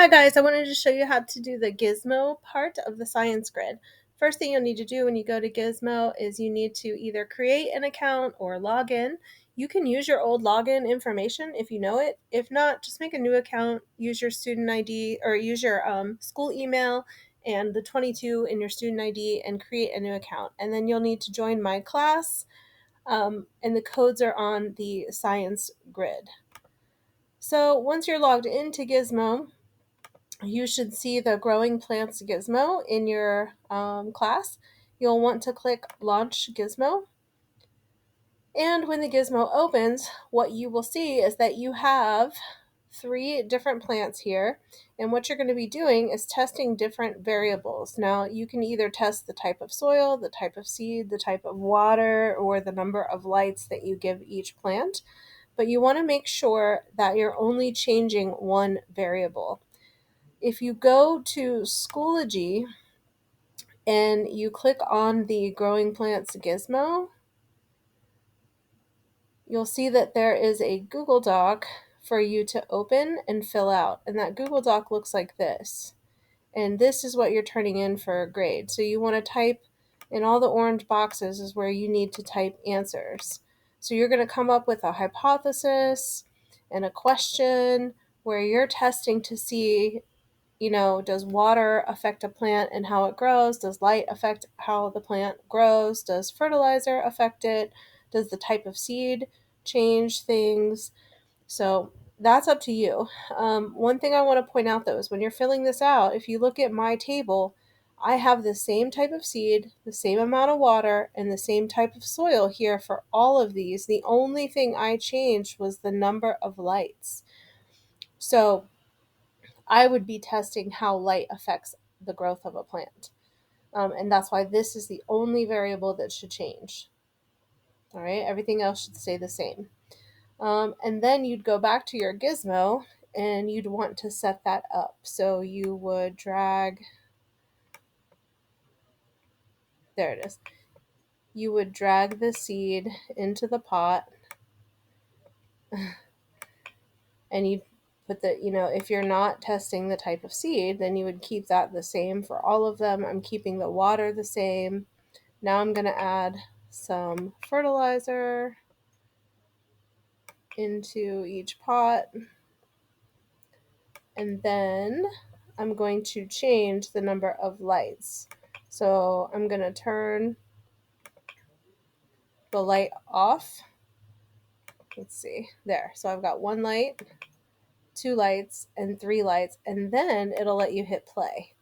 Hi guys, I wanted to show you how to do the Gizmo part of the science grid. First thing you'll need to do when you go to Gizmo is you need to either create an account or log in. You can use your old login information if you know it. If not, just make a new account, use your student ID or use your school email and the 22 in your student ID and create a new account. And then you'll need to join my class and the codes are on the science grid. So once you're logged into Gizmo, you should see the Growing Plants Gizmo in your class. You'll want to click Launch Gizmo. And when the gizmo opens, what you will see is that you have 3 different plants here. And what you're going to be doing is testing different variables. Now, you can either test the type of soil, the type of seed, the type of water, or the number of lights that you give each plant. But you want to make sure that you're only changing one variable. If you go to Schoology and you click on the Growing Plants Gizmo, you'll see that there is a Google Doc for you to open and fill out. And that Google Doc looks like this. And this is what you're turning in for a grade. So you want to type in all the orange boxes is where you need to type answers. So you're going to come up with a hypothesis and a question where you're testing to see, does water affect a plant and how it grows? Does light affect how the plant grows? Does fertilizer affect it? Does the type of seed change things? So that's up to you. One thing I want to point out though is when you're filling this out, if you look at my table, I have the same type of seed, the same amount of water, and the same type of soil here for all of these. The only thing I changed was the number of lights. So I would be testing how light affects the growth of a plant. And that's why this is the only variable that should change. All right, everything else should stay the same. And then you'd go back to your gizmo and you'd want to set that up. So you would drag, there it is. You would drag the seed into the pot and you'd put if you're not testing the type of seed, then you would keep that the same for all of them. I'm keeping the water the same. Now I'm going to add some fertilizer into each pot. And then I'm going to change the number of lights. So I'm going to turn the light off. Let's see, there. So I've got 1 light, 2 lights, and 3 lights, and then it'll let you hit play.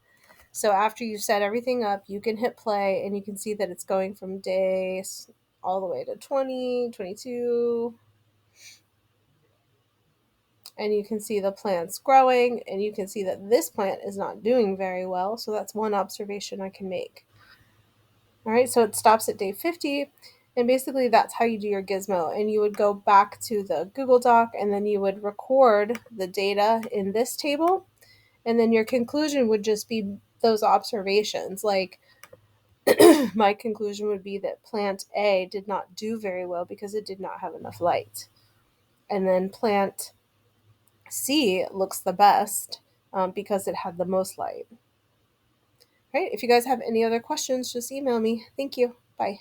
So after you've set everything up, you can hit play and you can see that it's going from days all the way to 20, 22, and you can see the plants growing, and you can see that this plant is not doing very well. So that's one observation I can make. All right, so it stops at day 50, and basically that's how you do your gizmo. And you would go back to the Google Doc, and then you would record the data in this table, and then your conclusion would just be those observations. Like my conclusion would be that plant A did not do very well because it did not have enough light. And then plant C looks the best because it had the most light. All right, if you guys have any other questions, just email me. Thank you. Bye.